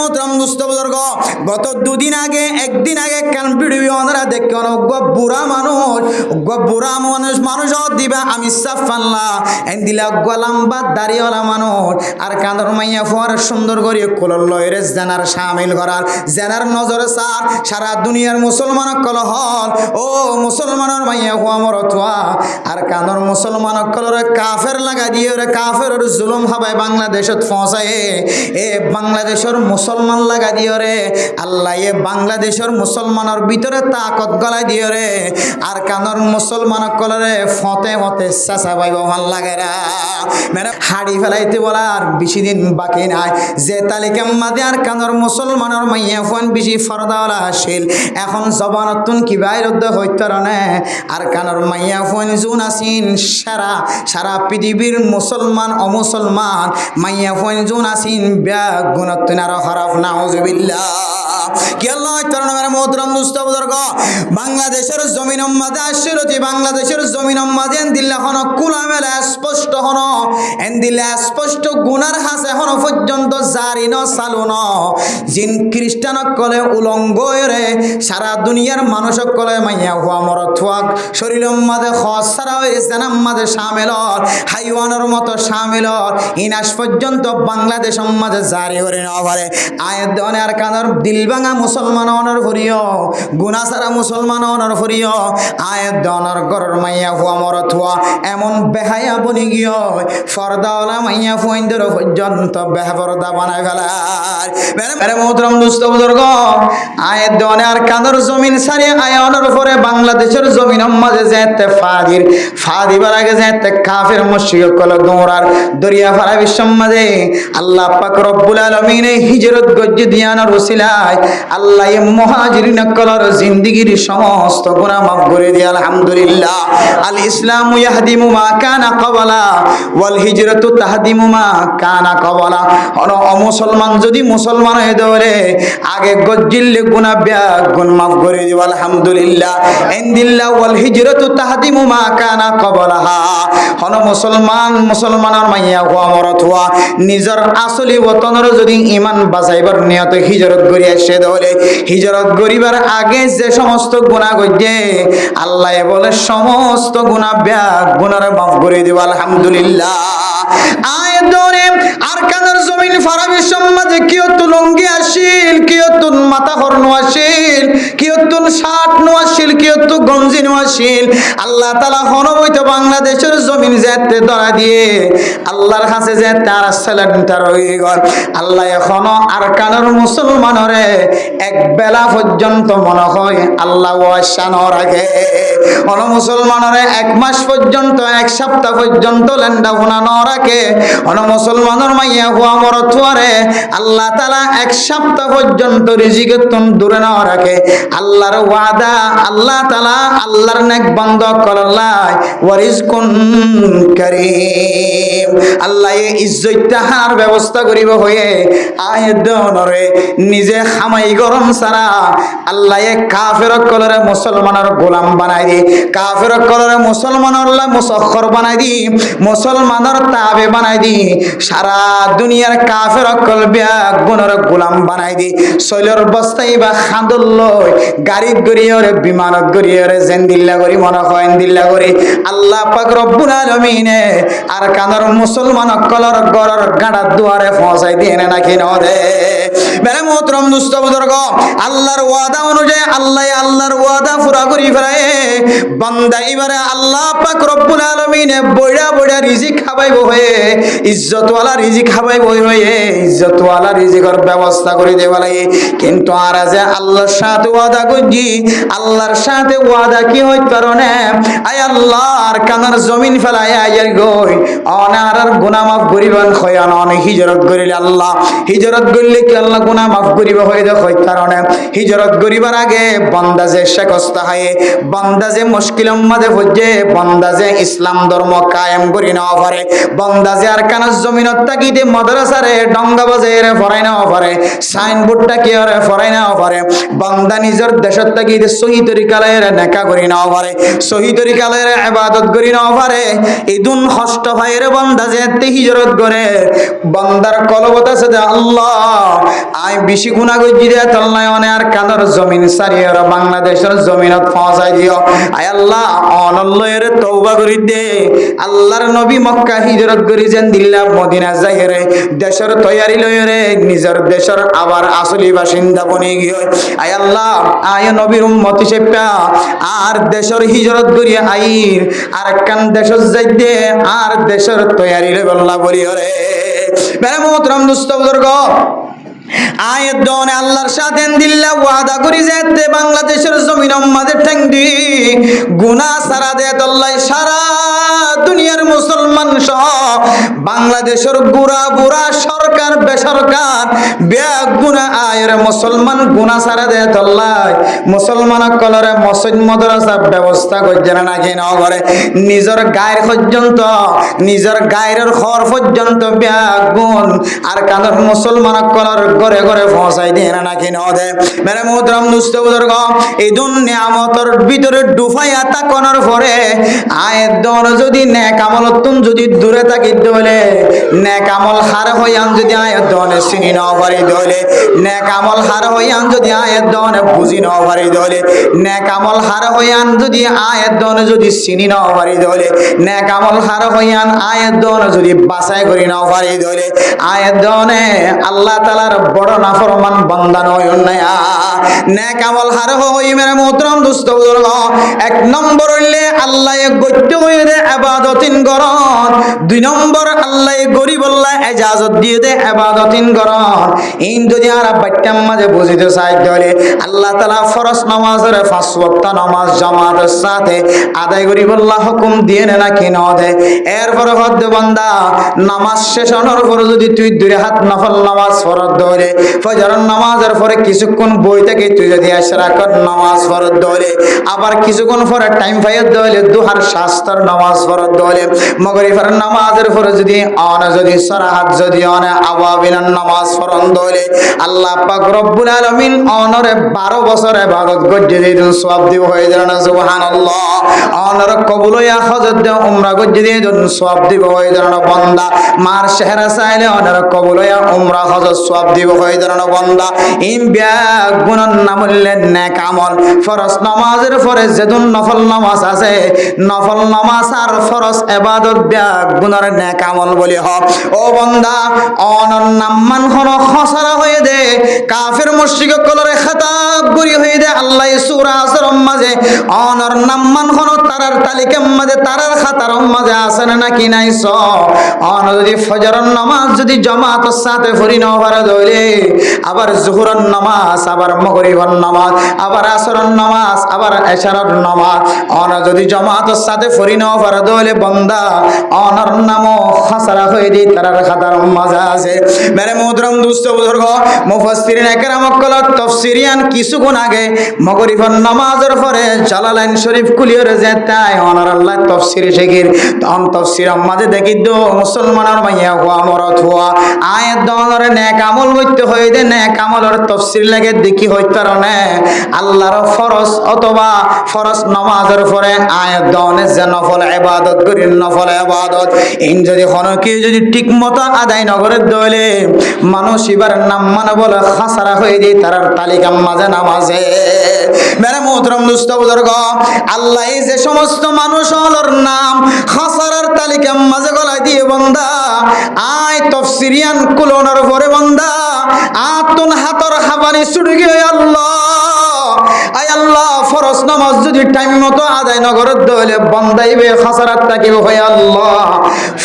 মোহতরম দুস্থ বুজুর্গ, গত দুদিন আগে একদিন আগে কান ভিডিও ওনারা দেখে বুড়া মানুষ দিবা আমি সাফাল্লা এন দিলা গোলাম্বা দাড়িওয়ালা মানুষ আর কাঁদর মাইয়া ফোয়ার সুন্দর করে কোলর লয়ের জেনার শামিল করার জেনার নজরে সার সারা দুনিয়ার মুসলমান কল হল ও মুসলমানের মাইয়া হওয়া মরতুয়া আর কাঁদর মুসলমান কলরে কাফের লাগা দিয়ে রে কাফের জুলুম হাবায় বাংলাদেশত পৌঁছায় এ বাংলাদেশের মুসলমান লাগা দিও রে আল্লাহ এ বাংলাদেশের মুসলমানের ভিতরে তাকত গলাই দিও রে আর কানর মুসলমান কলরে ফতে ফতে চাচা পাইব ভাল লাগে রা মানে হাড়ি ফেলাইতে বলা আর বেশি দিন বাকি নাই যে তালিকার মাঝে আর কানর মুসলমানের মাইয়া ফোন বেশি ফরদাওয়ালা আসিল এখন জবানতুন কি বাইরদ্দ হইতরণে আর কানর মাইয়া ফোন জুন আসিন সারা পৃথিবীর মুসলমান অমুসলমান মাইয়া ফোন জুন আসিন গুণত্বনার খারাপ নাউজুবিল্লাহ কি আল্লাহ তরনমের মোহতরম দুস্থ বুজুর্গ বাংলাদেশের জমিন মাঝে আশিরতি বাংলাদেশের জমিন মাঝে দিল্লা হন কুলামেলা স্পষ্ট হন এন দিল্লা স্পষ্ট গুনার হাসে হন পর্যন্ত জারি ন চালু ন জিন খ্রিস্টান কলে উলঙ্গ রে সারা দুনিয়ার মানুষ কলে মাইয়া হুয়া মরথুয়াক শরীরের মাঝে খস সারা হয়ে জানাম মাঝে সামিল হাইওয়ানের মতো সামিল ইনাস পর্যন্ত বাংলাদেশ মাঝে জারি করে নেওয়া পারে আয়ের দনে আর কানার দিল ভাঙা মুসলমান অনর ফুরিয় গুনা সারা মুসলমান অনর ফুরিয় আয়ের দনর গরর মাইয়া হুয়া মরথুয়া এমন বেহায়া বনি গিয়ে ফরদাওয়ালা মাইয়া ফুইন্দর পর্যন্ত বেহবরদা বানায় ফেলার মেরে মোহতরম দুস্থ বুজুর্গ আয়ের দনে আর কানার জমিন সারি আয়নের পরে বাংলাদেশের জমিন মাঝে যেতে ফাদিবার আগে যেতে কাফের মুশরিক কল দৌড়ার দরিয়া ফারা বিশ্ব মাঝে আল্লাহ পাক রব্বুল আলামিন হিজরত গজ্জ দিয়ানোর ওসিলায় আল্লাহ মুহাজিরিন কলর জিন্দেগীর সমস্ত গুনাহ মাফ করে দিয়ে আলহামদুলিল্লাহ আল ইসলামু ইয়াহদিমু মা কানা ক্বাবলা ওয়াল হিজরাতু তাহদিমু মা কানা ক্বাবলা মুসলমান যদি মুসলমান হয়ে ধরে আগে গজ্জিল গুনাহ গুণ মাফ করে দিয়ে আলহামদুলিল্লাহ ইনদিল্লাহ ওয়াল হিজরাতু তাহদিমু মা কানা ক্বাবলাহা মুসলমানের মাইয়া হওয়া মরত হওয়া নিজের আসলি ওতনের যদি ইমান বাঁচাইবার নিয়ত হিজরত করি আসে ধরে হিজরত করিবার আগে যে সমস্ত গুনাহ করছে আল্লাহ বলে সমস্ত গুনাহ গুনার মাফ করে দেব আলহামদুলিল্লাহ আয়াত ধরে আর কানের জমিন ফারা বিশ্ব মাঝে কিয়তুন লঙ্গি আসিল কিয়তুন মাথা হরনো আসিল কিয়তুন শার্ট নো আসিল কিয়তুন গঞ্জি নো আসিল আল্লাহ তাআলা হনবইতে বাংলাদেশের জমিন যেতে ধরা দিয়ে আল্লাহর কাছে যে তার সেলেন্টার হয়ে গেল আল্লাহ এখনো আর কানের মুসলমানরে এক বেলা পর্যন্ত মনে হয় আল্লাহ ওয়াশানো রাখে অন মুসলমানরে এক মাস পর্যন্ত এক সপ্তাহ পর্যন্ত লেন্ডা হুনানো রাখে অন মুসলমানের মাইয়া হুয়া মরথুয়ারে আল্লাহ তাআলা এক সপ্তাহ পর্যন্ত রিজিকের তুন দূরে না রাখে আল্লাহর ওয়াদা আল্লাহ তাআলা আল্লাহর নেক বান্দা করলাই ওয়ারিজকুন কারীম আল্লাহ এই ইজ্জত তাহার ব্যবস্থা করিব হয়ে আয়দনরে নিজে খামাই গরম সারা আল্লাহ এই কাফের কলরে মুসলমানের গোলাম বানাই দি কাফের কলরে মুসলমানের মুসখর বানাই দি মুসলমানের তাবে বানাই দি সারা দুনিয়ার কাফের কল গুণের গোলাম বানাই দি শৈলর বস্তাই বা খাঁদল লই গাড়িত গড়িয়ে বিমানত গড়িয়ে জেন্দিল্লা করি মনে হয় দিল্লা করি আল্লাহ পাক রব্বুল আলামিনে আর কানার মুসলমান কলর গরর গাড়ার দুয়ারে পৌঁছাই দিয়ে নাকি নরে মেরে মোহতরম দুস্থ বুজুর্গ আল্লাহর ওয়াদা অনুযায়ী আল্লাহর ওয়াদা পুরা করি ফেরায় বান্দা এবারে আল্লাহ পাক রব্বুল আলামিনে বইড়া বইড়া রিজিক খাবাইব হয়ে ইজ্জতওয়ালা রিজিক খাবাইব হয়ে ইজ্জতওয়ালা রিজিকের ব্যবস্থা করে দেওয়া লাগে কিন্তু আর যে আল্লাহর সাথে ওয়াদা করছি আল্লাহর সাথে ওয়াদা কি হয় কারণে আয় আল্লাহ আর কানার জমিন ফেলায় আয়ার গই অনার গুনাহ মাফ করিবেন খয়ান অনেক হিজরত করিলে আল্লাহ হিজরত করলে কি আল্লাহ গুনাহ মাফ করিবে হয়ে দেখো কারণে হিজরত করিবার আগে বান্দা যে শেখস্তা হয় বান্দা যে মুশকিলের মধ্যে পড়ে বান্দা যে ইসলাম ধর্ম কায়েম করি না পারে বান্দা যে আর কানার জমিনত তাকিতে মাদ্রাসারে ডঙ্গা বাজারে ফরাই না পারে সাইনবোর্ডটা কি আরে ফরাই না পারে বান্দা নিজের দেশের তাকিতে সহি তরিকালের নেকা করি না পারে সহি তরিকালের ইবাদত করি না পারে ইদুন হষ্ট ভাইরে বান্দা যে হিজরত করে বান্দার কলবত আছে যে আল্লাহ আই বেশি গুনাহ গজ্জি দে তল্লাই অনে আর কাদর জমিন সারিয়ে বাংলাদেশের জমিনত পৌঁছাই দিও আয় আল্লাহ অনল্লয়ের তওবা করি দে আল্লাহর নবী মক্কা হিজরত করি যেন দিল্লা মদিনা যাইরে দেশের তৈয়ারি লইরে নিজের দেশের আবার আসলি বাসিন্দা বনে গিয়ে আয় আল্লাহ আয় নবীর উম্মত হিসেবে আর দেশের হিজরত করি আইর আর কান দেশের যাইতে আর দেশের তৈয়ারি লই বল্লা বলি রে মেরে মোহতরম দুস্থ বুজুর্গ আয়াত দনে আল্লাহর সাথে দিল্লা ওয়াদা করি যেতে বাংলাদেশের জমিন আমাদের ঠ্যাং দি গুনাহ সারা দে আল্লাহ সারা দুনিয়ার মুসলমান সহ বাংলাদেশের গুড়া বুড়া সরকার বেসরকার ব্যাগ গুনাহ আয়ের মুসলমান গুনাহ সারা দে আল্লাহ মুসলমান কলরে মসজিদ মাদ্রাসা ব্যবস্থা করছেন না কেন করে নিজের গায়ের পর্যন্ত নিজের গায়ের খর পর্যন্ত ব্যাগ গুণ আর কাদের মুসলমান কলর ঘরে ঘরে পৌঁছাই দিয়ে না কিনে দে মেরে মোহতরম দুস্থ বুজুর্গ এই দুনিয়ামতের ভিতরে ডুবাইয়া তাকানোর পরে আয়ের দন যদি নেক আমল তুম যদি দূরে থাকি দলে নেক আমল হার হইয়ান যদি আয়ের দনে চিনি ন পারি দলে নেক আমল হার হইয়ান যদি আয়ের দনে বুঝি ন পারি দলে নেক আমল হার হইয়ান যদি আয়ের দনে যদি চিনি ন পারি দলে নেক আমল হার হইয়ান আয়ের দনে যদি বাছাই করি ন পারি দলে আয়ের দনে আল্লাহ তাআলার বড় নাফরমান বান্দা নয় না নেক আমল হার হই মেরে মোহতরম দুস্থ বুজুর্গ এক নম্বর হইলে আল্লাহ গত্য হয়ে দে ইবাদতিন করন দুই নম্বর আল্লাহ গরিব আল্লাহ ইজাজত দিয়ে দে ইবাদতিন করন ইন যদি আর বাক্যাম মাঝে বুঝিতে চাই দলে আল্লাহ তাআলা ফরজ নামাজের 5 ওয়াক্ত নামাজ জামাতের সাথে আদায় করিব আল্লাহ হুকুম দিয়ে না কি না দে এরপর হদ বান্দা নামাজ শেষ হওয়ার পর যদি তুই দুই হাত নফল নামাজ ফরজ দলে ফজরের নামাজের পরে কিছুক্ষণ বই থেকে তুই যদি ইশরাকের নামাজ ফরজ দলে আবার কিছুক্ষণ পরে টাইম ফাইয়ার দলে দুহার শাস্ত্র নামাজ ফরজ দলে মাগরিবের নামাজের পরে যদি যদি সরাহাত যদি আওয়াবিনের নামাজ ফরজ দলে আল্লাহ পাক রব্বুল আলামিন অনরে 12 বছর ইবাদত গজ্জে দিন সওয়াব দিব হয়ে যাবে না সুবহানাল্লাহ অনর কবুল হইয়া হজরত দে উমরা গজ্জে দিন সওয়াব দিব হয়ে যাবে না বান্দা মার চেহারা চাইলে অনর কবুল হইয়া উমরা হজ সওয়াব দিব হয়ে যাবে না বান্দা ইন ব্যাগ গুনাহ নামলে নেক আমল ফরজ নামাজের পরে যেদুন নফল নামাজ আছে নফল নামাজ আর ফরজ ইবাদত ব্যাগ গুনার নেক আমল বলি হ ও বান্দা অনর নামমান হন খসরা হয়ে দে কাফের মুশরিক কলরে খেতাব করি হয়ে দে আল্লাহ সূরা আসর মাঝে অনর নামমান হন তারার তালিকার মাঝে তারার খাতার মাঝে আছে নাকি নাই স অন যদি ফজরের নামাজ যদি জামাতের সাথে পড়ি না পারে দইলে আবার জোহরের নামাজ আবার মাগরিবের নামাজ আবার আসরের নামাজ আবার এশারের নামাজ অন যদি জামাতের সাথে পড়ি না পারে দইলে বান্দা অনর নামও খাসরা হয়ে দি তারার খাতার মাঝে আছে মেরে মুহতরম দুস্থ বুজুর্গ মুফাসসিরিন একরাম কল তাফসিরিয়ান কিছুক্ষণ আগে মাগরিবের নামাজের পরে জালালাইন শরীফ কুলিয়র যেতাই অনর আল্লাহ তাফসির শেখির তখন তাফসির মাঝে দেখি দো মুসলমানের মাইয়া হওয়া মরত হওয়া আয়াত দনরে নেক আমল হইতে হই দে নেক আমলের তাফসির লাগে দেখি হইতে রনে আল্লাহর ফরজ অথবা ফরজ নামাজের পরে আয়াত দনে যে নফল ইবাদত করি নফল ইবাদত ইন যদি কোন কি যদি ঠিকমতো আদায় নগরের দলে মানুষ এবার নাম মানে বলে খাসারা হয়ে দি তার তালিকা মাঝে নামাজে মেরে মোহতরম দুস্থ বুজুর্গ আল্লাহ এই যে সমস্ত মানুষ হলোর নাম খাসারার তালিকা মাঝে গলায় দিয়ে বান্দা আয় তাফসিরিয়ান কুলনের পরে বান্দা আতুন হাতর হাবানি ছুটে গিয়ে আল্লাহ আয় আল্লাহ ফরজ নামাজ যদি টাইম মতো আদায় নগরের দলে বান্দাইবে খাসারাত তাকিব হয় আল্লাহ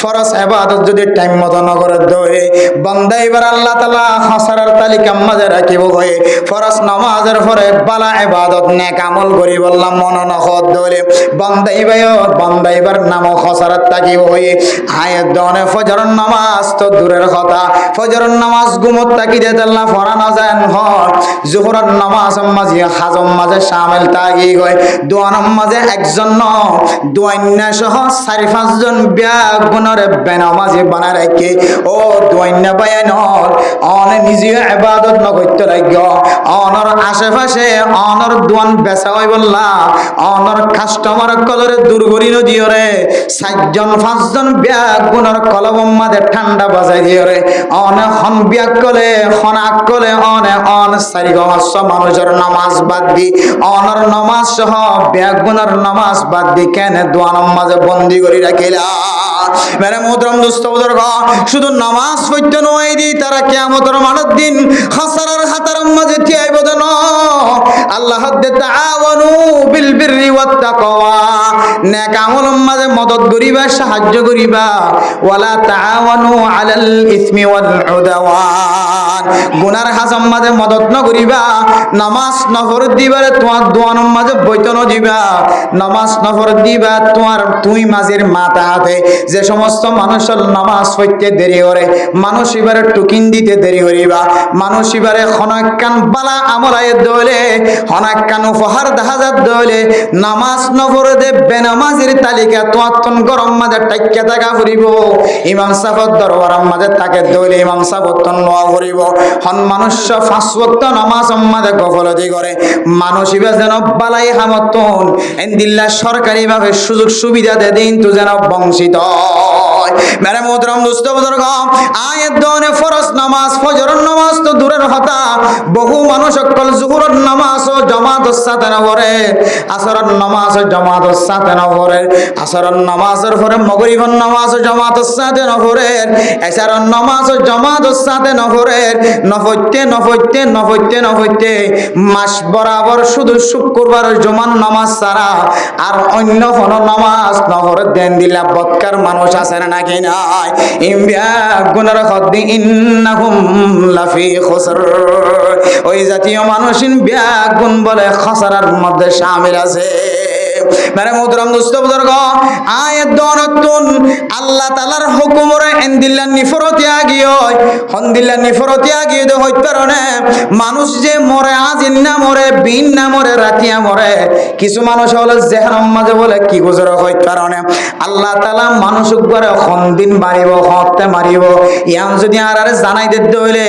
ফরজ ইবাদত যদি টাইম মতো নগরের দলে বান্দাইবার আল্লাহ তাআলা খাসারার তালিকা মাঝে রাখিব হয় ফরজ নামাজের পরে বালা ইবাদত নেক আমল করি বললাম মন নখদ দলে বান্দাইবার নাম খাসারাত তাকিব হয় আয়াত দনে ফজরের নামাজ তো দূরের কথা ফজরের নামাজ গুমত তাকি দে আল্লাহ ফরানো যায় হয় জোহরের নামাজ মাঝে হাজম মাঝে শামিল থাকি গয় দোয়া নামাজে একজন ন দোয়ান্না সহ 4-5 জন বেগুনরে বেনামাজি বানা রাখে ও দোয়ান্না বায়ানর অন নিজে ইবাদত ন করতে লাগি অনর আশেপাশে অনর দোয়ান বেচা হই বললা অনর কাস্টমার কলরে দুর্গরি নদিও রে 4-5 জন বেগুনর কলব মাঝে ঠান্ডা বাজাই দিও রে অন হন বিয়াক কলে হনাক কলে অনে অন 4 মানুষের নামাজ বাদ দি অনর নামাজ সহ বেগুনর নামাজ বাদ দি কেন দোয়া নামাজে বন্দি করি রাখিলা মেরে মোহতরম দোস্ত বুজুর্গ শুধু নামাজ পড়তে নয় দি তারা কিয়ামতের মাঠের দিন হাসারার হাতার মাঝে টিয়াইব দেন আল্লাহ তাআওয়ানু বিল বিররি ওয়াত তাকওয়া নেক আমলের মাঝে মদদ করিবা সাহায্য করিবা ওয়ালা তাআওয়ানু আলাল ইসমি ওয়াল উদওয়ান গুনার হাসাম মাঝে মদদ ন করিবা নামাজ নফর দিবারে তোমার দোয়ানোর মাঝে বৈতন দিবা নামাজ নফর দিবা তোমার তুই মাঝের মাথা হাতে যে সমস্ত মানুষের নামাজ পড়তে দেরি করে মানুষ এবারে টুকিন দিতে দেরি করিবা মানুষ এবারে হনাক্কান বালা আমলায় দলে হনাক্কান উপহার দাহাজাত দলে নামাজ নফর দে বেনামাজির তালিকা তোয়াত্তন গরম মাঝে টাইক্কা থাকা ফুরিব ইমাম সাহেবের দরবারের মাঝে তাকে দলে ইমাম সাহেব তন নোয়া ফুরিব হন মানুষ 5 ওয়াক্ত নামাজ মাঝে গফলতি করে মানুষ এবার যেন বালাই হামতন এন্দিল্লা সরকারি ভাবে সুযোগ সুবিধা দে দিন তো যেন বংশিত মেরে মোহতরম দোস্ত বুজুর্গ আয়াত দনে ফরজ নামাজ ফজরের নামাজ তো দূরের কথা বহু মানুষ সকল জোহরের নামাজ ও জামাতের সাথে না পড়ে আসরের নামাজ ও জামাতের সাথে না পড়ে আসরের নামাজের পরে মাগরিবের নামাজ ও জামাতের সাথে না পড়ে এশারের নামাজ ও জামাতের সাথে না পড়ে নফতে মাস বরাবর শুধু শুক্রবার জুমার নামাজ ছাড়া আর অন্য কোনো নামাজ নহরে দেন দিলা বৎকার মানুষ আছে নাকি নাই ইমবিয়া গুনার খদ্দি ইন্নাহুম লাফি খুসর ওই জাতীয় মানুষিন ব্যাগুন বলে খসরার মধ্যে শামিল আছে মেরে মোহতরম দোস্ত বুজুর্গ আয়াত দনতুন আল্লাহ তাআলার হুকুমরে এন্দিল্লা নিফরতি আগিয় হন্দিল্লা নিফরতি আগিয় দে হইত কারণে মানুষ যে মরে আজিন না মরে বিন না মরে রাতিয়া মরে কিছু মানুষ হলো জেহানাম মাঝে বলে কি গুজর হইত কারণে আল্লাহ তাআলা মানুষ উপরে হন্দিন মারিব হতে মারিব ইয়াম যদি আরে জানাই দিতে হইলে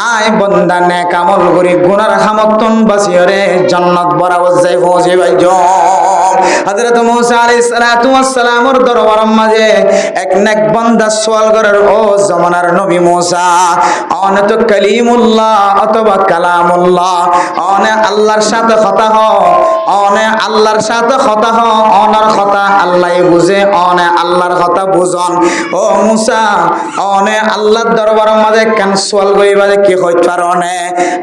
আয় বান্দা নেক আমল করি গুনার হামতন বাসিয়রে জান্নাত বরাবর যাই পৌঁছে ভাইজো হযরত মূসা আলাইহিস সালাতু ওয়াস সালামের দরবারের মাঝে এক নেক বান্দা সওয়াল করার ও জামানার নবী মূসা অন তো কালিমুল্লাহ অথবা কালামুল্লাহ অন আল্লাহর সাথে কথা হ অন আল্লাহর সাথে কথা হ অনার কথা আল্লাহই বুঝে অন আল্লাহর কথা বুঝন ও মূসা অন আল্লাহর দরবারের মাঝে কেন সওয়াল করিবা কি হইত কারণে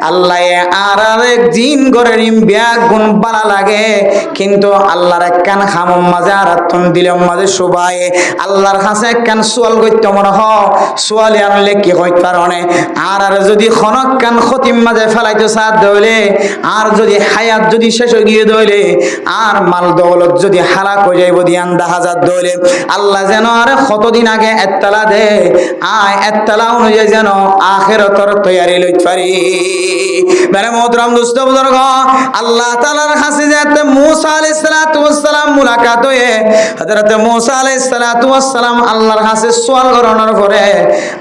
আল্লাহ আর এক জিন করে রিম ব্যাগুন বালা লাগে কিন্তু আল্লাহর কান খামম মাঝে আর আতন দিলে মাঝে সবাই আল্লাহর কাছে কান সোয়াল করতে মনে হ সোয়াল আনলে কি হইত কারণে আর যদি খনক কান খতিম মাঝে ফেলাইতে সাথ দইলে আর যদি হায়াত যদি শেষ হয়ে গিয়ে দইলে আর মাল দৌলত যদি হালাক হয়ে যাইব দিয়ান 10,000 দইলে আল্লাহ যেন আর কতদিন আগে এত্তালা দে আয় এত্তালা অনুযায়ী যেন আখিরাতের তৈয়ারি লইতে পারি মেরে মোহতরম দোস্ত বুজুর্গ আল্লাহ তাআলার কাছে যেতে মূসা আলাইহিস সালাতু ওয়াস সালাম মুলাকাত হয়ে হযরত মূসা আলাইহিস সালাতু ওয়াস সালাম আল্লাহর কাছে সওয়াল করানোর পরে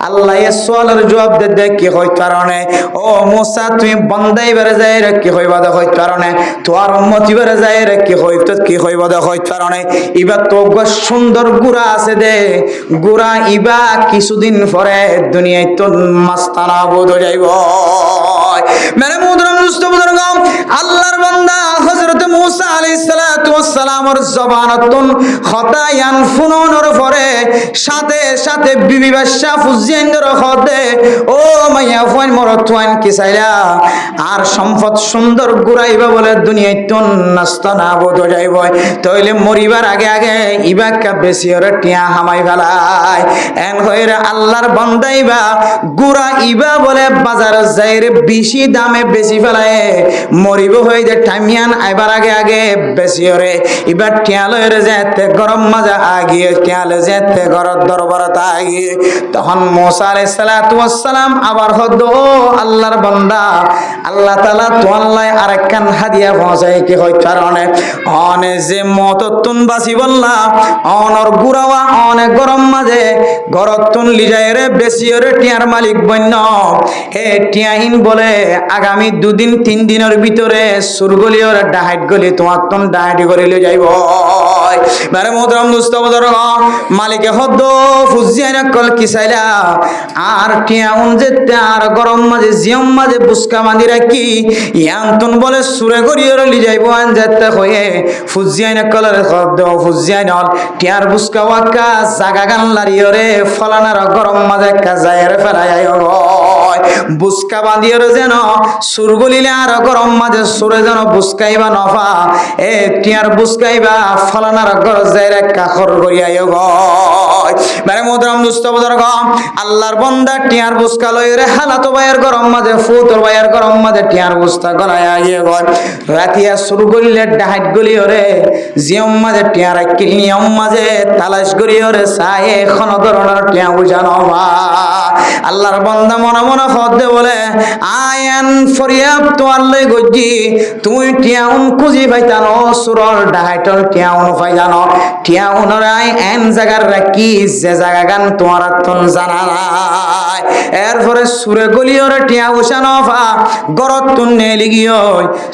আল্লাহ এই সওয়ালের জবাব দে কি হইত কারণে ও মূসা তুমি বান্দাই বেরে যাই রে কি হইবা দে হইত কারণে তোর উম্মতি বেরে যাই রে কি হইবা দে হইত কারণে ইবা তো সুন্দর গুড়া আছে দে গুড়া ইবা কিছুদিন পরে দুনিয়ায় তো মাস্তানা বোধ যাইব মেরে মুদরম দুষ্ট বুজুর্গ আল্লাহর বান্দা হযরত মূসা আলাইহিস সালাতু ওয়াস সালামের জবানতুন খতায়ান ফুননের পরে সাথে সাথে বিবি বাদশা ফুজিয়ানর খদে ও মাইয়া ফোন মরতওয়ান কি চাইলা আর সম্পদ সুন্দর গুরাইবা বলে দুনিয়ায় তো নাস্তা না বোধ যাইব তাইলে মরিবার আগে আগে ইবাকা বেশি ওরে টিয়া হামাই ফেলায় এন হইরে আল্লাহর বান্দাইবা গুরা ইবা বলে বাজারে যাইরে বেশি দামে বেশি ফেলায় মরিব হই যে টাইমিয়ান আইবার আগে আগে বেশি রে এবার টিয়ালয়ের যেতে গরম মাজা আগিয়ে টিয়ালে যেতে গরর দরবারত আগিয়ে তখন মুসা আলাইহিস সালাতু ওয়াস সালাম আবার হদ ও আল্লাহর বান্দা আল্লাহ তাআলা তোয়াল্লায় আরেকখান হাদিয়া পৌঁছায় কি হয় কারণে অনে যে মততুন বাসি বললা অনর গুরাওয়া অনেক গরম মাঝে গরতুন লিজায় রে বেশি রে টিয়ার মালিক বন্য হে টিয়াহিন বলে আগামী 2 দিন 3 দিনের ভিতরে সুরগলিয়র ডাহাইট গলি তোমার তুন ডাহাইট করে লিয়ে যাইব বারে মোহতরম দোস্ত বুজুর্গ মালিকে হদ ফুজিয়ানা কল কি চাইলা আর টিয়াউন যেতে আর গরম মাঝে জিয়ম মাঝে বুসকা বাঁধি রাখি ইয়ান্তন বলে সুরে গরিয়র লি যাইব আন যেতে হয়ে ফুজিয়ানা কলের হদ ফুজিয়ানল টিয়ার বুসকা ওয়াকা জাগা গান লারিয়রে ফলানার গরম মাঝে কাজায়ের ফেলাই আয় বুসকা বাঁধিয়র যেন সুরগলিলে আর গরম মাঝে সুরে যেন বুসকাইবা নফা এ টিয়ার বুসকাইবা ফলানার গর যাইরে কাখর গরিয়ায় গয় বারে মোহতরম দোস্ত বুজুর্গ আল্লাহর বান্দা টিয়ার বুসকা লইরে হালাতো ভাইয়ের গরম মাঝে ফুতর ভাইয়ের গরম মাঝে টিয়ার বুসকা গলায় আগিয়ে গয় রাতিয়া সুরগলিলে ডাহাইট গলিয়রে জিয়ম মাঝে টিয়ার কিল নিয়ম মাঝে তালাশ গরিয়রে সায়ে খন ধরনের টিয়া বুঝানো আল্লাহর বান্দা মনে মনে হদে বলে আয়ান ফরিয়াব তো আল্লাহ গজি তুই টিয়াউন খুঁজি পাইতানো সুরর ডাহাইটল টিয়াউন পাই জানো টিয়াউনর আই এন জায়গার রাখি যে জায়গা গান তোমার তন জানা নাই এরপরে সুরে গলিয়র টিয়া উষা নফা গরত তুন নেলি গিয়ে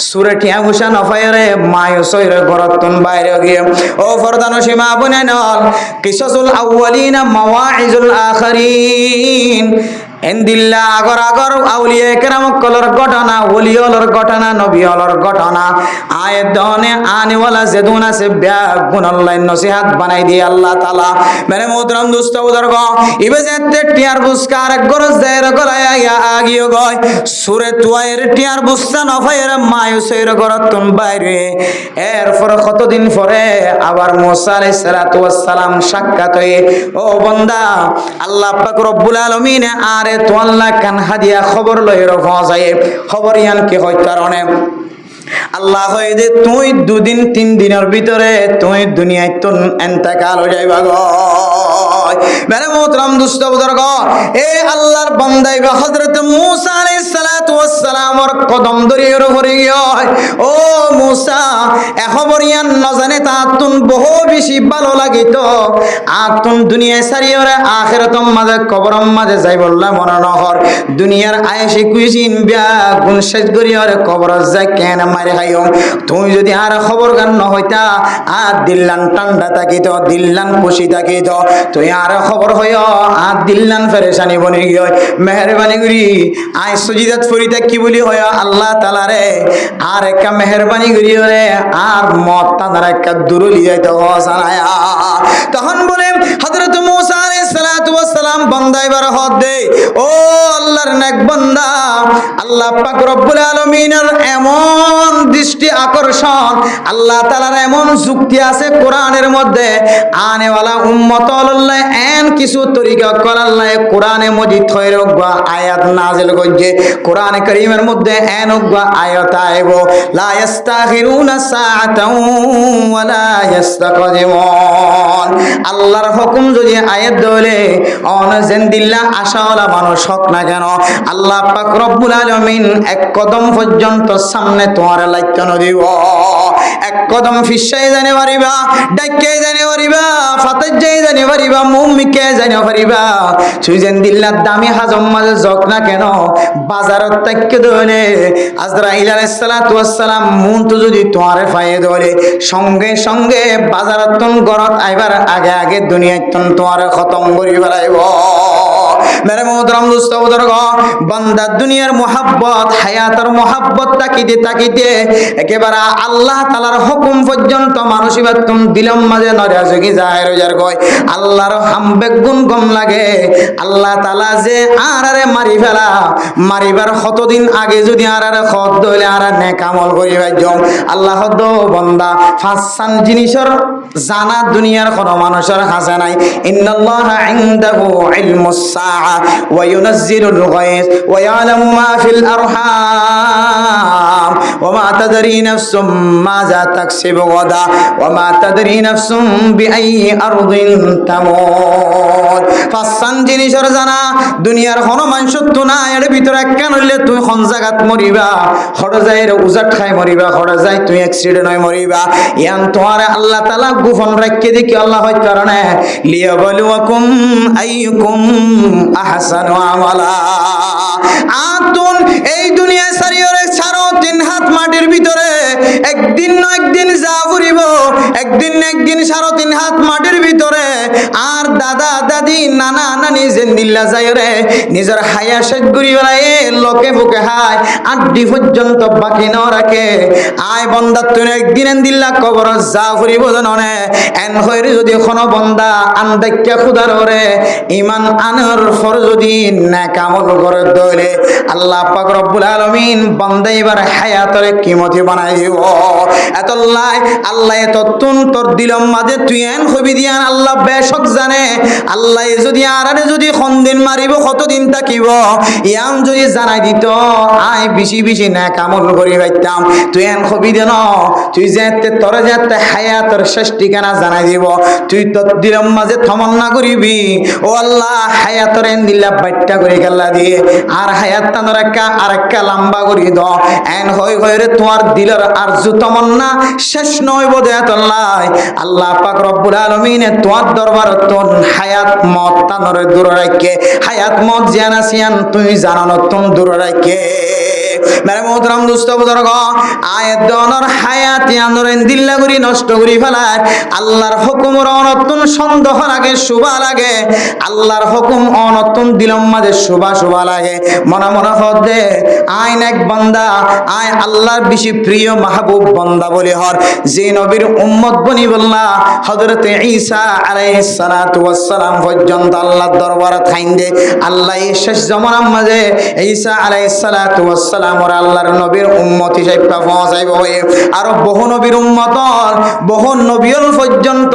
সুরে টিয়া উষা নফায়রে মায় সইরে গরত তুন বাইরে গিয়ে ও ফরদানো সীমা বনে নল কিসাসুল আউয়ালিনা মাওয়াইজুল আখিরিন এন্দিল্লা আগর আগর আউলিয়া কেরাম কলর ঘটনা ওলিয়লর ঘটনা নবিয়লর ঘটনা আয় দনে আনেওয়ালা যেদুন আছে ব্যাগ গুনাল্লাহ নসিহাত বানাই দিয়ে আল্লাহ তাআলা মেরে মোহতরম দোস্ত বুজুর্গ ইবে যেতে টিয়ার বুসকা আরেক গরজ দেয়ের গলায় আগিয়ে গয় সুরে তুয়ায়ের টিয়ার বুসকা নফায়ের মায়ুসের গরতুন বাইরে এরপর কতদিন পরে আবার মুসা আলাইহিস সালাতু ওয়াস সালাম সাক্ষাৎ হয়ে ও বান্দা আল্লাহ পাক রব্বুল আলামিন আরে তোয়াল্লা কান হাদিয়া খবর লইর পৌঁছায় খবর ইয়ান কি হয় কারণে আল্লাহ হয় যে তুই 2 দিন 3 দিনের ভিতরে তুই দুনিয়ায় তোর ইন্তেকাল হয়ে যাইবা গো মেরে মোহতরম দোস্ত বুজুর্গ এ আল্লাহর বান্দাই বা হযরত মুসা আলাইহিস সালাতু ওয়াস সালামর কদম ধরিয়ে পড়ে গিয়ে ও মুসা এ খবর ইয়ান না জানে তা তুন বহু বেশি ভালো লাগিত আর তুন দুনিয়ায় সারিয়রে আখিরাতম মাঝে কবরম মাঝে যাই বললা মনে নহর দুনিয়ার আয়েশি কুইসিন বিয়া গুণ শেষ করিয়রে কবর যাই কেন মারে হাইও তুই যদি আর খবর গান ন হইতা আর দিল্লান ঠান্ডা থাকিত দিল্লান খুশি থাকিত তুই আর খবর হইও আর দিল্লান ফেরেশানি বনি গিয়ে মেহেরবানি করি আই সুজিদাত ফরিতা কি বলি হয় আল্লাহ তাআলা রে আর একটা মেহেরবানি করি রে আর মত তার একটা দুরুলি যাইতে হসানায়া তখন বলে হযরত মুসা আলাইহিস সালাতু ওয়াস সালাম বান্দাইবার হদ দে ও আল্লাহর নেক বান্দা আল্লাহ পাক রব্বুল আলামিনের এমন দৃষ্টি আকর্ষণ আল্লাহ তাআলার এমন যুক্তি আছে কোরআনের মধ্যে আনেওয়ালা উম্মত আল্লাহ এন কিছু তরিকা করাল্লাহ কোরআনে মজিদ হইরগা আয়াত নাজিল করছে কোরআনে কারীমের মধ্যে এন গা আয়াত আইব লা ইস্তাখিরুনা সাআতাও ওয়ালা ইস্তাকদিমুন আল্লাহর হুকুম যদি আয়াত দলে অন জিন্দিল্লাহ আশাওয়ালা মানুষ হক না কেন আল্লাহ পাক রব্বুল আলামিন এক কদম পর্যন্ত সামনে তোমার লাইকান দিব এক কদম ফিসাই জানে পারিবা ডাইকে জানে পারিবা ফাতে যাই জানে পারিবা মুমিকে জানে পারিবা সুইজেন দিল্লার দামি হাজম মাঝে জক না কেন বাজারত তাকে দলে আজরাইল আলাইহিস সালাতু ওয়াস সালাম মুন তো যদি তোমারে ফায়ে দলে সঙ্গে সঙ্গে বাজারতন গরত আইবার আগে আগে দুনিয়াতন তোমারে খতম করি ফেলাইব মেরে মোহতরম দোস্ত বুজুর্গ বান্দা দুনিয়ার মোহাব্বত হায়াতের মোহাব্বত তাকিতে তাকিতে একেবারে আল্লাহ তাআলার হুকুম পর্যন্ত মানুষিবাত তুম দিলম মাঝে নরাজগি জাহের হয়ে যায় আল্লাহর হামবে গুণ গম লাগে আল্লাহ তাআলা যে আরারে মারি ফেলা মারিবার কতদিন আগে যদি আরারে খত দইলে আর নেক আমল করিবা জম আল্লাহ দো বান্দা ফাসান জিনিসের জানা দুনিয়ার কোন মানুষের কাছে নাই ইন্নাল্লাহা ইনদাহু ইলমুস সাআ ওয়া ইউনাজ্জিলুল গায়স ওয়া ইয়ালামু মা ফিল আরহাম ওয়া মা তাদরি নাফসুম মাযা তাকসিবু গাদা ওয়া মা তাদরি নাফসুম বিআইয়ি আরদিন তামুত। পাঁচখান জিনিসের জানা দুনিয়ার কোন মানুষত্ব না, এর ভিতরে কেন হইলে তুই কোন জায়গাত মরিবা, হড় যায় উজাট খাই মরিবা, হড় যায় তুই অ্যাক্সিডেন্ট হয়ে মরিবা। ইয়ান তোমার আল্লাহ তাআলা গোপন রাখকে দেখি আল্লাহ হয় কারণে লিয়াবলুয়াকুম আইয়ুকুম আহসানু আমালা। আতুন এই দুনিয়া সারিয়রে ছাড়ো 3 হাত মাটির ভিতরে একদিন না একদিন যা ফুরিব, একদিন না একদিন 3.5 হাত মাটির ভিতরে। আর দাদা দাদি নানা নানি জেন্দিল্লা যায় রে নিজের হায়া শেষ করি বেড়ায় লোকে বুকে হায় আড্ডি পর্যন্ত বাকি ন রাখে। আয় বন্দা তুই একদিন দিল্লা কবর যা ফুরিব জানে এন হইরে যদি কোনো বন্দা আন্দাক্যা খুদার ওরে ইমান আনার ফর যদি নেক আমল করে দইলে আল্লাহ পাক রব্বুল আলামিন বান্দা এবার হায়াতরে কিমতি বানাই দিব। এতলাই আল্লাহ ততুন তোর দিলম মাঝে তুই এন হবি দিয়ান আল্লাহ বেশক জানে। আল্লাহ যদি আরারে যদি খন্দিন মারিব কতদিন থাকিব ইয়াম যদি জানাই দিত আয় বেশি বেশি নেক আমল করি পাইতাম। তুই এন হবি দেন তুই যেতে তোর যেতে হায়াতর শেষ ঠিকানা জানাই দিব। তুই তোর দিলম মাঝে তমন্না করিবি ও আল্লাহ হায়াতর এন দিল্লা বাইটটা করে গেল্লা দিয়ে আর হায়াত তানোর আরেকটা লম্বা করি দ এন হই হইরে তোমার দিলের আরজু তমন্না শেষ নয় বোধ আল্লাহ। আল্লাহ পাক রব্বুল আলামিনে তোমার দরবার তোর হায়াত মত তানোর দূর রাখে, হায়াত মত জানা সিয়ান তুই জানানো তুম দূর রাখে। মেরে মোহতরম দুস্থ বুজুর্গ আয়াত দনর হায়াত ইয়ানরেন দিল্লা করি নষ্ট করি ফেলায় আল্লাহর হুকুমের অনতুন সন্দেহ লাগে শুভা লাগে, আল্লাহর হুকুম অনতুন দিলম মাঝে শুভা শুভা লাগে। মনে মনে হদে আইন এক বান্দা আয় আল্লাহর বেশি প্রিয় মাহবুব বান্দা বলি হর যে নবীর উম্মত বনি বললা হযরতে ঈসা আলাইহিস সালাতু ওয়াস সালাম পর্যন্ত আল্লাহর দরবারে থাইন্দে আল্লাহ এই শেষ জামানার মাঝে ঈসা আলাইহিস সালাতু ওয়াস সালাম ওর আল্লাহর নবীর উম্মত হিসেবে পৌঁছাইব হয়ে আর বহু নবীর উম্মত বহু নবীর পর্যন্ত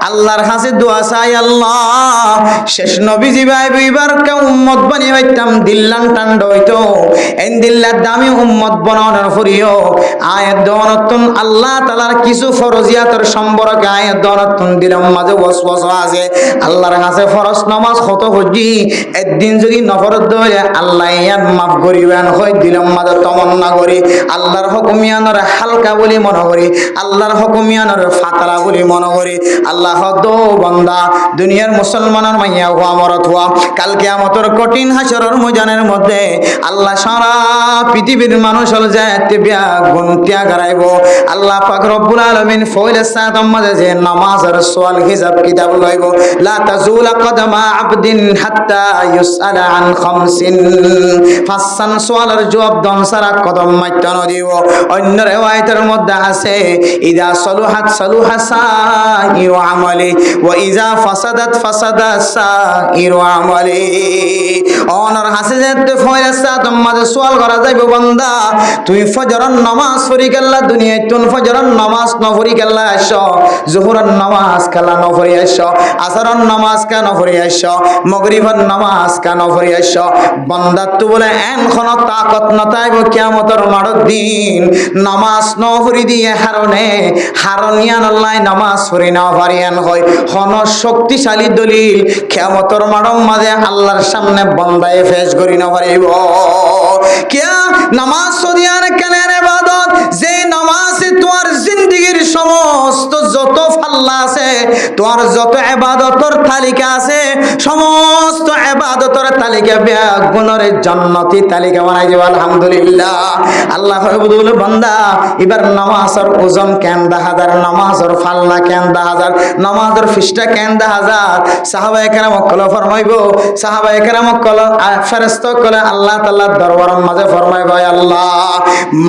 আল্লাহর কাছে দোয়া চাই আল্লাহ শেষ নবী জিবাই দুইবার কে উম্মত বানিয়ে হইতাম দিল্লান টান্ড হইতো এন দিল্লার দামি উম্মত বানানোর ফরিও আয়াত দনতুন আল্লাহ তাআলার কিছু ফরজিয়াতের সম্পর্কে আয়াত দনতুন দিলাম মাঝে ওয়াসওয়াসা আছে। আল্লাহর কাছে ফরজ নামাজ কত হজি একদিন যদি নফরত দইলে আল্লাহ ইয়ান মাফ করিবেন হই দিলাম মাঝে তমন্না করি আল্লাহর হুকুমিয়ানর হালকা বলি মনে করি আল্লাহর হুকুমিয়ানর ফাতরা বলি মনে করি। আল্লাহ দো বান্দা দুনিয়ার মুসলমানের মাইয়া হওয়া মরত হওয়া কাল কিয়ামতের কঠিন হাসরের ময়দানের মধ্যে আল্লাহ সারা পৃথিবীর মানুষ হল যায় বিয়া গুণ ত্যাগ হারাইব। আল্লাহ পাক রব্বুল আলামিন ফয়লে সাদাম মাঝে যে নামাজের সওয়াল হিসাব কিতাব লইব লা তাজুলা কদমা আবদিন হাত্তা ইউসআলা আন খামসিন ফাসান সওয়ালের জবাব দন সারা কদম মাইতে ন দিব। অন্য রিওয়ায়াতের মধ্যে আছে ইদা সলুহাত সলুহা সাইরু আমালি ওয়া ইজা ফাসাদাত ফাসাদা সাইরু আমালি। অনর হাসে যেতে ফয়লে সাদাম মাঝে সওয়াল করা যাইব বান্দা তুই ফজরের নামাজ পড়ি গেল্লা দুনিয়ায় তুন ফজরের নামাজ ন পড়ি গেল্লা আসো জোহরের নামাজ কালা ন পড়ি আসো আসরের নামাজ কা ন পড়ি আসো মাগরিবের নামাজ কা ন পড়ি আসো বান্দা তু বলে এন কোন তাকত না তাইব কিয়ামতের মাড় দিন নামাজ ন পড়ি দিয়ে হারনিয়ান আল্লাহ নামাজ পড়ি না পারিয়ান হয় হন শক্তিশালী দলিল কিয়ামতের মাড় মাঝে আল্লাহর সামনে বান্দায়ে পেশ করি না পারিব। কিয়া নামাজ সদিয়ার কেনের ইবাদত যে নামাজে তোমার জিন্দেগীর সমস্ত যত ফাল্লা আছে তোমার যত ইবাদতের তালিকা আছে সমস্ত ইবাদতের তালিকা গুণের জান্নাতি তালিকা বানাই দিব আলহামদুলিল্লাহ। আল্লাহ বলে বান্দা এবার নামাজের ওজন কেন 10,000 নামাজের ফাল্লা কেন 10,000 নামাজের ফিসটা কেন 10,000 সাহাবায়ে কেরাম কল ফরমাইবো সাহাবায়ে কেরাম কল ফেরেশতা কল আল্লাহ তাআলার দরবারের মাঝে ফরমাইবো আল্লাহ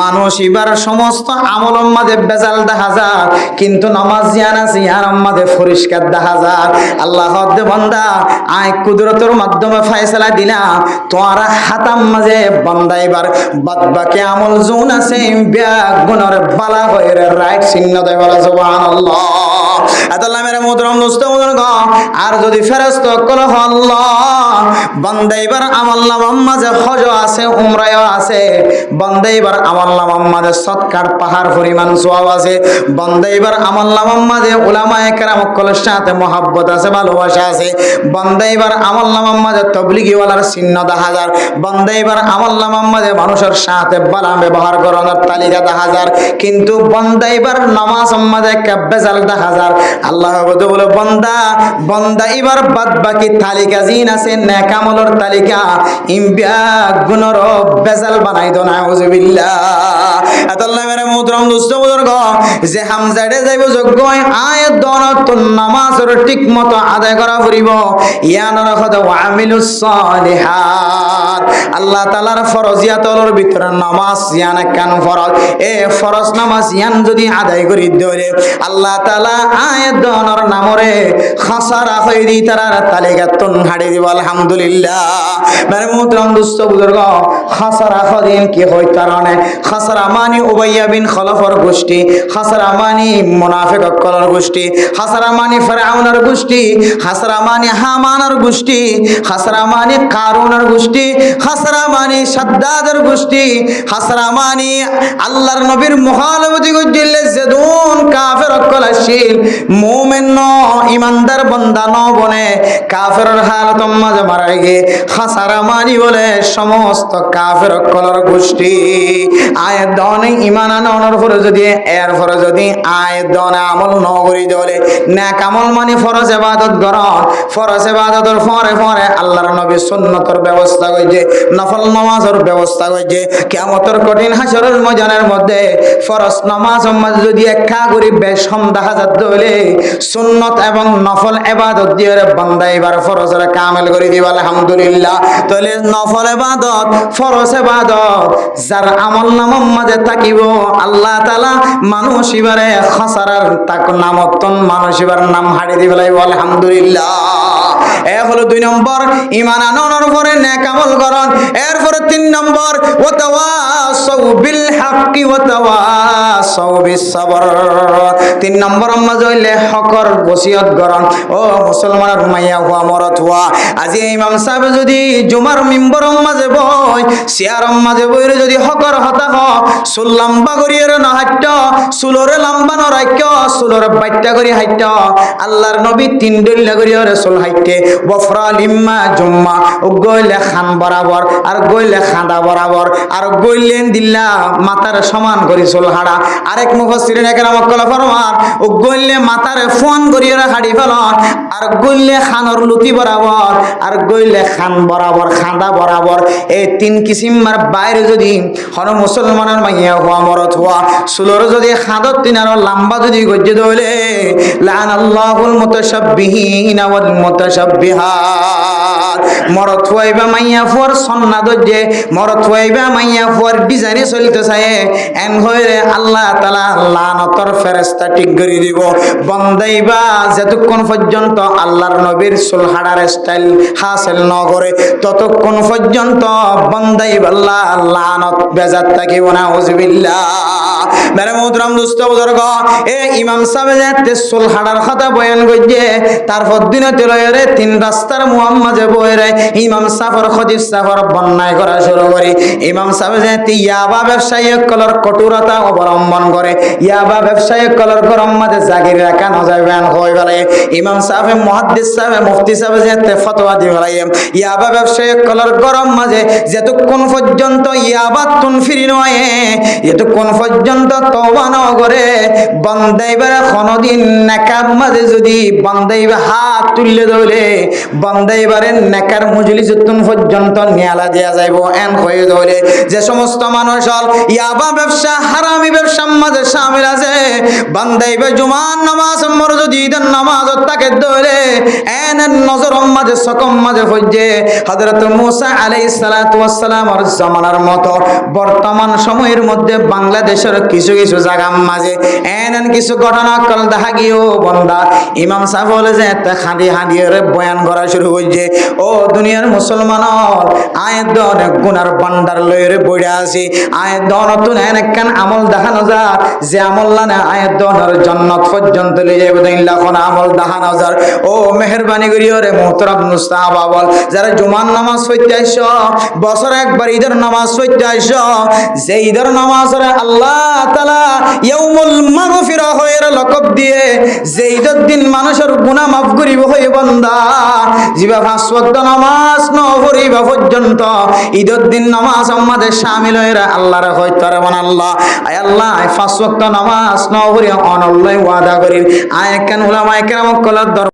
মানুষ এবার সমস্ত আমলের মাঝে বেজাল 10,000 কিন্তু নামাজ জিয়ানা জিয়ানার মাঝে পরিষ্কার 10,000। আল্লাহ দে বান্দা আয় কুদরতের মাধ্যমে ফয়সালা দিলা তোরা হাতাম মাঝে বান্দা এবার বাদ বাকি আমল জুন আছে বিয়া গুনার বালা হয়ে রাইট চিহ্ন দেয় বলা সুবহানাল্লাহ। আল্লাহ মেরে মুহতারাম দোস্ত বুজুর্গ আর যদি ফেরেশতা কল আল্লাহ বান্দা এবার আমল নামার মাঝে হজ আছে উমরাও আছে বান্দা এবার আমল নামার মাঝে সৎকার পাহাড় পরিমাণ সওয়াব আছে বান্দা এবার আমল নামার মাঝে উলামায়ে কেরাম কলের সাথে মহব্বত আছে ভালোবাসা আছে বান্দা এবার আমল নামার মাঝে তাবলীগী ওয়ালার চিহ্ন দেখা যায় বান্দা এবার আমল নামার মাঝে মানুষের সাথে ভালো ব্যবহার করানোর তালিকা দেখা যায় কিন্তু বান্দা এবার নামাজ মাঝে বেজাল দেখা যায় আল্লাহ বলে বান্দা এবার বাদ বাকি তালিকা জিন আছে নেক আমলের তালিকা ইমবিয়া গুণর বেজাল বানাই দো নাউজুবিল্লাহ আল্লাহ মেরে মুহতারাম দোস্ত বুজুর্গ যে হামজাড়ে যাইব যোগ্য আয়াত দনত নামাজের ঠিকমতো আদায় করা পড়িব ইয়ানর খদা ওয়ামিলুস সালিহাত আল্লাহ তাআলার ফরজিয়াতর ভিতরে নামাজ ইয়ান কান ফরজ এ ফরজ নামাজ ইয়ান যদি আদায় করি দরে আল্লাহ তাআলা আয়াত দনর নামরে খাসারা হই দি তারার তালিকাতুন হাড়ি দিব আলহামদুলিল্লাহ মেরে মুহতারাম দোস্ত বুজুর্গ খাসারা হদিন কি হই কারণে খাসারা মানি উবাইয়া বিন খলফর গোষ্ঠী খাসারা মানি মুনাফিক কলর গোষ্ঠী খাসারা মানি ফিরআউনের গোষ্ঠী খাসারা মানি হামানের গোষ্ঠী খাসারা মানি কারুনের গোষ্ঠী খাসারা মানি সাদ্দাদের গোষ্ঠী খাসারা মানি আল্লাহর নবীর মুখালফতি গজ্জিলে জেদুন কাফের কলাশিল মুমিন ন ইমানদার বান্দা ন বনে কাফেরের হালত মাঝে মারা গে খাসারা মানি বলে সমস্ত কাফের কলর গোষ্ঠী আয়াত দনে ইমান আনার পরে যদি এর পরে যদি আয়াত দনে আমল ন করি দলে নেক আমল মানে ফরজ ইবাদত গ্রহণ ফরজ ইবাদতের পরে পরে আল্লাহর নবী সুন্নতের ব্যবস্থা কইছে নফল নামাজের ব্যবস্থা কইছে কিয়ামতের কঠিন হাসরের ময়দানের মধ্যে ফরজ নামাজ যদি একা করি বেশম দেখা যাচ্ছে হলে সুন্নত এবং নফল ইবাদত দিয়ে বান্দা এবার ফরজের কামেল করে দিবা আলহামদুলিল্লাহ তাহলে নফল ইবাদত ফরজ ইবাদত যার আমল নামার মাঝে থাকিব আল্লাহ তাআলা মানুষ এবারে খাসারার তাক নামতন মানুষ এবার নাম হাড়ি দিবে আলহামদুলিল্লাহ এ হলো 2 নম্বর ঈমান আনানোর পরে নেক আমল করন এরপরে 3 নম্বর ওয়া তাওয়াসাউ বিল হাক্কি ওয়া তাওয়াসাউ বিস সাবর 3 নম্বর মাঝে হইলে হকর ওসিয়ত করন ও মুসলমানের মাইয়া হুয়া মরত হুয়া আজি ইমাম সাহেব যদি জুমার মিম্বর মাঝে বই সিয়ার মাঝে বইরে যদি হকর হতা হ সুল লম্বা করিয়ে না হাইট সুলরে লম্বা ন রাখ সুলরে বাইটা করি হাইট আল্লাহর নবী 3 দলিলা করিয়ে রাসূল হাইটে ওয়াফরা লিম্মা জুম্মা ও গইলে খান বরাবর আর গইলে খাঁদা বরাবর আর গইলেন দিল্লা মাথার সমান করি চুল হাড়া আরেক মুফাসসিরিন একরাম কলা ফরমান ও গইলে মাথারে ফোন করিয়ে হাড়ি ফেলন আর গইলে খানর লুতি বরাবর আর গইলে খান বরাবর খাঁদা বরাবর এই 3 কিসিমের বাইরে যদি হন মুসলমানের মাইয়া হুয়া মরত হুয়া চুলর যদি খাঁদত তিনার লম্বা যদি গজ্জে দইলে লানাল্লাহুল মুতাশাব্বিহিনা ওয়াল মুতাশাব্বিহাত মরত হইবা মাইয়া ফুয়ার সন্না দজ্জে মরত হইবা মাইয়া ফুয়ার ডিজাইনে চলতে চায় এন হইরে আল্লাহ তাআলা লানতর ফেরেশতা ঠিক করে দিব বন্দাইবা যতক্ষণ পর্যন্ত আল্লাহর নবীর সুলহাড়ার স্টাইল হাসিল ন করে ততক্ষণ পর্যন্ত বন্দাইবা আল্লাহ লানত বেজাত থাকিব না উযবিল্লাহ মেরে মুহতারাম দোস্ত বুজুর্গ এ ইমাম সাহেব যে সুলহাড়ার কথা বয়ান করছে তারপর দিনে তেলরে 3 রাস্তার মুহাম্মাদে বইরে ইমাম সাফর খদিস সাফর বন্যায় করা শুরু করে ইমাম সাহেব যে ইয়াবা ব্যবসায়ী কলর কঠোরতা অবলম্বন করে ইয়াবা ব্যবসায়ী কলর গরম মাঝে জাগির রাখা না যাবেন হই বলে ইমাম সাহেব মুহাদ্দিস সাহেব মুফতি সাহেব যে ফতোয়া দি বলে ইয়াবা ব্যবসায়ী কলর গরম মাঝে যতক্ষণ পর্যন্ত ইয়াবা তুন ফিরি নয় এতক্ষণ পর্যন্ত তওবা না করে বান্দাইবার কোনদিন নেকার মাঝে যদি বান্দাইবা হাত তুললে দলে বান্দাইবারের নেকার মজলিস তুন পর্যন্ত নিয়ালা দেয়া যাইব এন হয়ে দলে যে সমস্ত মানুষ হল ইয়াবা ব্যবসা হারামি ব্যবসার মাঝে শামিল আছে বান্দাইবা জুমার নামাজ মর যদি ঈদের নামাজ তাকে দলে এন নজর মাঝে সকম মাঝে হইছে হযরত মুসা আলাইহিস সালাতু ওয়াস সালামের জামানার মতো বর্তমান সময়ের মধ্যে বাংলাদেশের কিছু কিছু জায়গা মাঝে এন কিছু ঘটনা কল দেখা গিয়েও বন্দা ইমাম সাহেব বলে যে একটা খাঁদি হাঁদিয়ে বয়ান করা শুরু হয়েছে ও দুনিয়ার মুসলমান আয়ের অনেক গুনার বান্ডার লইরে বইরা আছে আয়ের দন তুন একখান আমল দেখানো যা যে আমল না আয়ের দনের জান্নাত পর্যন্ত লয়ে যাবে দিন লাখ আমল দেখানো যার ও মেহেরবানি করিও রে মোহতারাম মুস্তাহাবা বল যারা জুমার নামাজ পড়তে আইছো বছর একবার ঈদের নামাজ পড়তে আইছো যে ঈদের নামাজে আল্লাহ তাআলা ইয়াউমুল মাগফিরা হয়ের লকব দিয়ে যে ঈদের দিন মানুষের গুনাহ মাফ করিব হয় বান্দা জিবা পাঁচ ওয়াক্ত নামাজ ন পড়িবা পর্যন্ত ঈদের দিন নামাজ আমাদের শামিল হইরা আল্লাহর হয়তো রে আল্লাহ আয় আল্লাহ পাঁচ ওয়াক্ত নামাজ ন পড়ি অনল্লাই ওয়াদা করি আয় কেন উলামায়ে কেরাম কলার